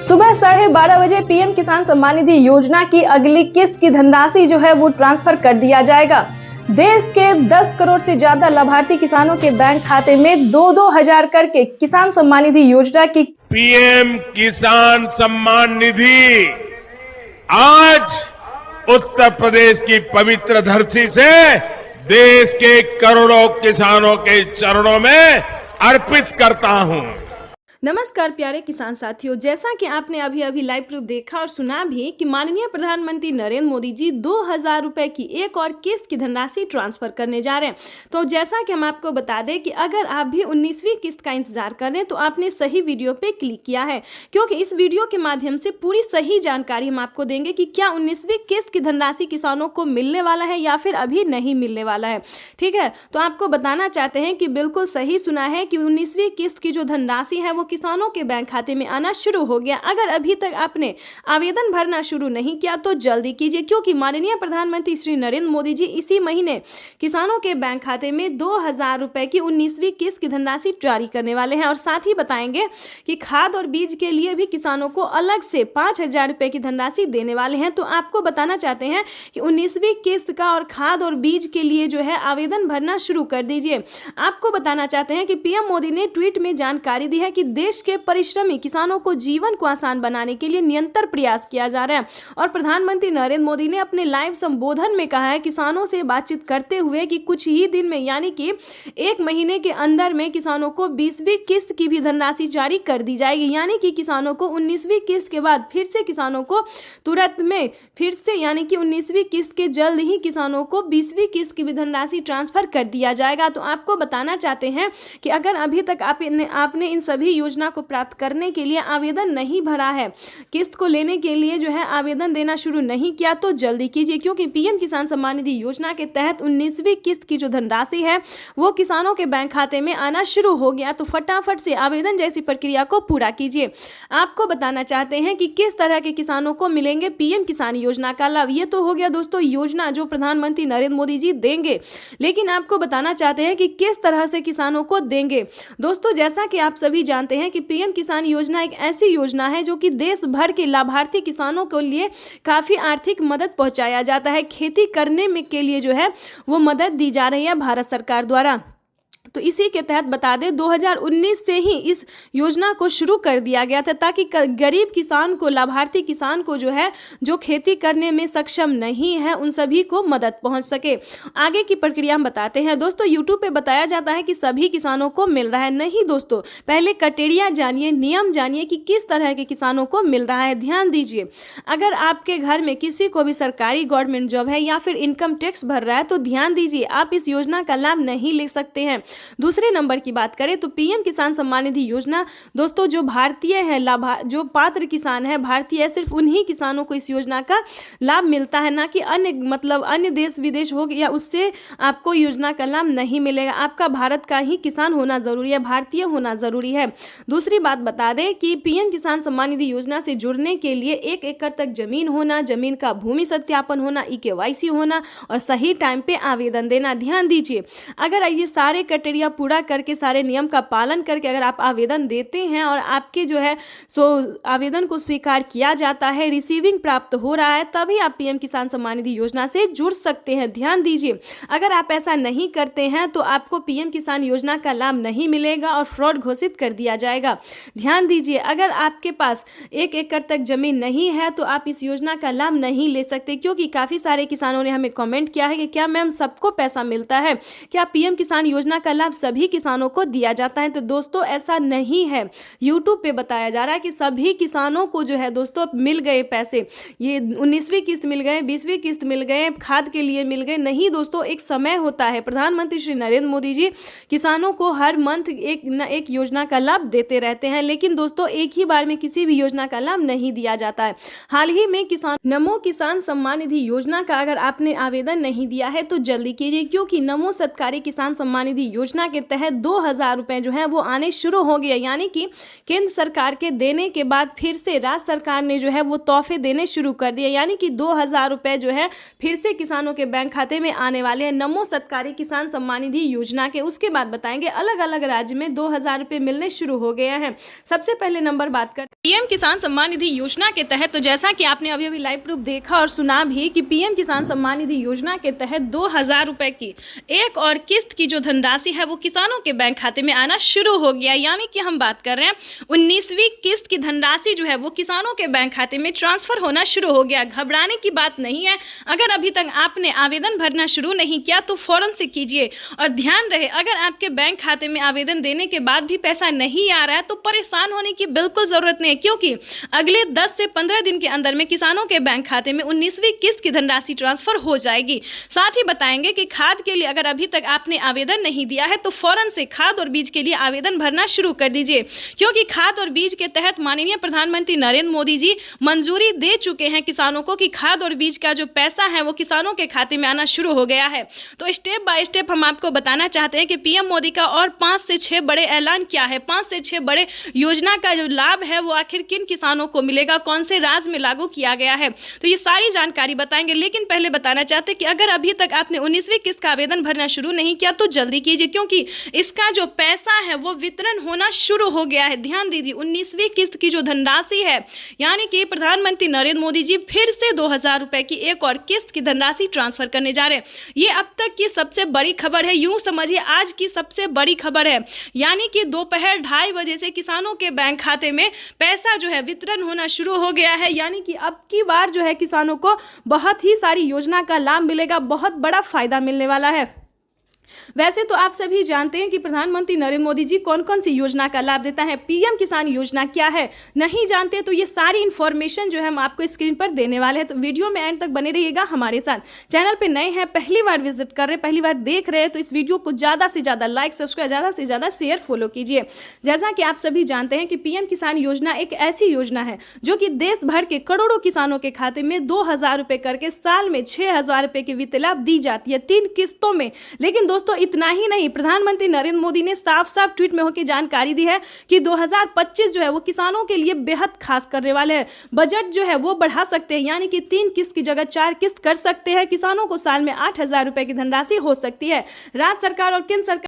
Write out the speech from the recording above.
सुबह 12:30 बजे पीएम किसान सम्मान निधि योजना की अगली किस्त की धनराशि जो है वो ट्रांसफर कर दिया जाएगा। देश के 10 करोड़ से ज्यादा लाभार्थी किसानों के बैंक खाते में 2-2 हजार करके किसान सम्मान निधि योजना की पीएम किसान सम्मान निधि आज उत्तर प्रदेश की पवित्र धरती से देश के करोड़ों किसानों के चरणों में अर्पित करता हूं। नमस्कार प्यारे किसान साथियों, जैसा कि आपने अभी अभी लाइव प्रूफ देखा और सुना भी कि माननीय प्रधानमंत्री नरेंद्र मोदी जी 2,000 रुपए की एक और किस्त की धनराशि ट्रांसफर करने जा रहे हैं। तो जैसा कि हम आपको बता दें कि अगर आप भी 19वीं किस्त का इंतजार कर रहे हैं तो आपने सही वीडियो पे क्लिक किया है, क्योंकि इस वीडियो के माध्यम से पूरी सही जानकारी हम आपको देंगे कि क्या 19वीं किस्त की धनराशि किसानों को मिलने वाला है या फिर अभी नहीं मिलने वाला है। ठीक है, तो आपको बताना चाहते हैं कि बिल्कुल सही सुना है कि 19वीं किस्त की जो धनराशि है वो किसानों के बैंक खाते में आना शुरू हो गया। अगर अभी तक आपने आवेदन भरना शुरू नहीं किया तो जल्दी कीजिए, क्योंकि माननीय प्रधानमंत्री श्री नरेंद्र मोदी जी इसी महीने किसानों के बैंक खाते में 2,000 रुपए की 19वीं किस्त की धनराशि जारी करने वाले हैं। और साथ ही बताएंगे कि खाद और बीज के लिए भी किसानों को अलग से 5,000 रुपए की धनराशि देने वाले हैं। तो आपको बताना चाहते हैं कि 19वीं किस्त का और खाद और बीज के लिए जो है आवेदन भरना शुरू कर दीजिए। आपको बताना चाहते हैं कि पीएम मोदी ने ट्वीट में जानकारी दी है कि देश के परिश्रमी किसानों को जीवन को आसान बनाने के लिए निरंतर प्रयास किया जा रहा है। और प्रधानमंत्री नरेंद्र मोदी ने अपने लाइव संबोधन में कहा है किसानों से बातचीत करते हुए कि कुछ ही दिन में यानी कि 1 महीने के अंदर में किसानों को 20वीं किस्त की भी धनराशि जारी कर दी जाएगी। यानी कि किसानों को 19वीं किस्त के बाद फिर से किसानों को तुरंत में फिर से यानी कि 19वीं किस्त के जल्द ही किसानों को 20वीं किस्त की भी धनराशि ट्रांसफर कर दिया जाएगा। तो आपको बताना चाहते हैं कि अगर अभी तक आपने इन सभी योजना को प्राप्त करने के लिए आवेदन नहीं भरा है, किस्त को लेने के लिए जो है आवेदन देना शुरू नहीं किया तो जल्दी कीजिए, क्योंकि पीएम किसान सम्मान निधि योजना के तहत 19वीं किस्त की जो धनराशि है वो किसानों के बैंक खाते में आना शुरू हो गया। तो फटाफट से आवेदन जैसी प्रक्रिया को पूरा कीजिए। आपको बताना चाहते हैं कि किस तरह के किसानों को मिलेंगे पीएम किसान योजना का लाभ। ये तो हो गया दोस्तों योजना जो प्रधानमंत्री नरेंद्र मोदी जी देंगे, लेकिन आपको बताना चाहते हैं कि किस तरह से किसानों को देंगे। दोस्तों जैसा कि आप सभी जानते हैं कि पीएम किसान योजना एक ऐसी योजना है जो कि देश भर के लाभार्थी किसानों के लिए काफी आर्थिक मदद पहुंचाया जाता है। खेती करने में के लिए जो है वो मदद दी जा रही है भारत सरकार द्वारा। तो इसी के तहत बता दें 2019 से ही इस योजना को शुरू कर दिया गया था, ताकि गरीब किसान को, लाभार्थी किसान को जो है जो खेती करने में सक्षम नहीं है उन सभी को मदद पहुंच सके। आगे की प्रक्रिया हम बताते हैं। दोस्तों यूट्यूब पे बताया जाता है कि सभी किसानों को मिल रहा है। नहीं दोस्तों, पहले क्राइटेरिया जानिए, नियम जानिए कि किस तरह के किसानों को मिल रहा है। ध्यान दीजिए, अगर आपके घर में किसी को भी सरकारी गवर्नमेंट जॉब है या फिर इनकम टैक्स भर रहा है तो ध्यान दीजिए आप इस योजना का लाभ नहीं ले सकते हैं। दूसरे नंबर की बात करें तो पीएम किसान सम्मान निधि योजना दोस्तों जो भारतीय है, जो पात्र किसान है भारतीय, सिर्फ उन्हीं किसानों को इस योजना का लाभ मिलता है, ना कि अन्य देश विदेश हो या उससे आपको योजना का लाभ नहीं मिलेगा। आपका भारत का ही किसान होना जरूरी है, भारतीय होना जरूरी है। दूसरी बात बता दें कि पीएम किसान सम्मान निधि योजना से जुड़ने के लिए 1 एकड़ तक जमीन होना, जमीन का भूमि सत्यापन होना, ई-केवाईसी होना और सही टाइम पे आवेदन देना। ध्यान दीजिए, अगर ये सारे क्राइटेरिया पूरा करके, सारे नियम का पालन करके अगर आप आवेदन देते हैं और आपके जो है आवेदन को स्वीकार किया जाता है, रिसीविंग प्राप्त हो रहा है, तभी आप पीएम किसान सम्मान निधि योजना से जुड़ सकते हैं। ध्यान दीजिए, अगर आप ऐसा नहीं करते हैं तो आपको पीएम किसान योजना का लाभ नहीं मिलेगा और फ्रॉड घोषित कर दिया जाएगा। ध्यान दीजिए, अगर आपके पास 1 एकड़ तक जमीन नहीं है तो आप इस योजना का लाभ नहीं ले सकते, क्योंकि काफी सारे किसानों ने हमें कमेंट किया है कि क्या मैम सबको पैसा मिलता है, क्या पीएम किसान योजना का लाभ सभी किसानों को दिया जाता है? तो दोस्तों ऐसा नहीं है। यूट्यूब पे बताया जा रहा है कि सभी किसानों को जो है दोस्तों मिल गए पैसे, ये 19वीं किस्त मिल गए, 20वीं किस्त मिल गए, खाद के लिए मिल गए। नहीं दोस्तों, एक समय होता है। प्रधानमंत्री श्री नरेंद्र मोदी जी किसानों को हर मंथ एक न एक योजना का लाभ देते रहते हैं, लेकिन दोस्तों एक ही बार में किसी भी योजना का लाभ नहीं दिया जाता है। हाल ही में नमो किसान सम्मान निधि योजना का अगर आपने आवेदन नहीं दिया है तो जल्दी कीजिए, क्योंकि नमो सरकारी किसान सम्मान निधि योजना योजना के तहत 2,000 रुपये जो है वो आने शुरू हो गए। यानी कि केंद्र सरकार के देने के बाद फिर से राज्य सरकार ने जो है वो तोहफे देने शुरू कर दिए। यानी कि 2,000 रुपये जो है फिर से किसानों के बैंक खाते में आने वाले हैं नमो सत्कारी किसान सम्मान निधि योजना के। उसके बाद बताएंगे अलग अलग राज्य में 2,000 रुपये मिलने शुरू हो गए हैं। सबसे पहले नंबर बात करते पीएम किसान सम्मान निधि योजना के तहत, तो जैसा कि आपने अभी लाइव प्रूफ देखा और सुना भी कि पीएम किसान सम्मान निधि योजना के तहत 2,000 रुपये की एक और किस्त की जो धनराशि है वो किसानों के बैंक खाते में आना शुरू हो गया। यानी कि हम बात कर रहे हैं 19वीं किस्त की धनराशि जो है वो किसानों के बैंक खाते में ट्रांसफर होना शुरू हो गया। घबराने की बात नहीं है। अगर अभी तक आपने आवेदन भरना शुरू नहीं किया तो फौरन से कीजिए। और ध्यान रहे, अगर आपके बैंक खाते में आवेदन देने के बाद भी पैसा नहीं आ रहा है तो परेशान होने की बिल्कुल जरूरत नहीं है, क्योंकि अगले 10 से 15 दिन के अंदर में किसानों के बैंक खाते में 19वीं किस्त की धनराशि ट्रांसफर हो जाएगी। साथ ही बताएंगे कि खाद के लिए अगर अभी तक आपने आवेदन नहीं दिया है तो फौरन से खाद और बीज के लिए आवेदन भरना शुरू कर दीजिए, क्योंकि खाद और बीज के तहत माननीय प्रधानमंत्री नरेंद्र मोदी जी मंजूरी दे चुके हैं किसानों को कि खाद और बीज का जो पैसा है वो किसानों के खाते में आना शुरू हो गया है। तो स्टेप बाय स्टेप हम आपको बताना चाहते हैं कि पीएम मोदी का और 5 से 6 बड़े ऐलान क्या है, 5 से 6 बड़े योजना का जो लाभ है वो आखिर किन किसानों को मिलेगा, कौन से राज्य में लागू किया गया है, तो ये सारी जानकारी बताएंगे। लेकिन पहले बताना चाहते हैं कि अगर अभी तक आपने 19वीं किस्त का आवेदन भरना शुरू नहीं किया तो जल्दी कीजिए, क्योंकि इसका जो पैसा है वो वितरण होना शुरू हो गया है। ध्यान दीजिए, 19वीं किस्त की जो धनराशि है, यानी कि प्रधानमंत्री नरेंद्र मोदी जी फिर से 2,000 रुपए की एक और किस्त की धनराशि ट्रांसफर करने जा रहे हैं। ये अब तक की सबसे बड़ी खबर है, यूं समझिए आज की सबसे बड़ी खबर है। यानी कि दोपहर 2:30 बजे से किसानों के बैंक खाते में पैसा जो है वितरण होना शुरू हो गया है। यानी कि अब की बार जो है किसानों को बहुत ही सारी योजना का लाभ मिलेगा, बहुत बड़ा फायदा मिलने वाला है। वैसे तो आप सभी जानते हैं कि प्रधानमंत्री नरेंद्र मोदी जी कौन कौन सी योजना का लाभ देता है। पीएम किसान योजना क्या है, नहीं जानते तो ये सारी इन्फॉर्मेशन जो है हम आपको स्क्रीन पर देने वाले हैं। तो वीडियो में एंड तक बने रहिएगा हमारे साथ। चैनल पे नए हैं, पहली बार विजिट कर रहे हैं, पहली बार देख रहे हैं, तो इस वीडियो को ज़्यादा से ज़्यादा लाइक, सब्सक्राइब, ज़्यादा से ज़्यादा शेयर, फॉलो कीजिए। जैसा कि आप सभी जानते हैं कि पीएम किसान योजना एक ऐसी योजना है जो कि देश भर के करोड़ों किसानों के खाते में 2,000 रुपये करके साल में 6,000 रुपये की वित्त लाभ दी जाती है 3 किस्तों में। लेकिन दोस्तों इतना ही नहीं, प्रधानमंत्री नरेंद्र मोदी ने साफ साफ ट्वीट में होकर जानकारी दी है कि 2025 जो है वो किसानों के लिए बेहद खास करने वाले हैं। बजट जो है वो बढ़ा सकते हैं, यानी कि 3 किस्त की जगह 4 किस्त कर सकते हैं। किसानों को साल में 8,000 रुपए की धनराशि हो सकती है। राज्य सरकार और केंद्र सरकार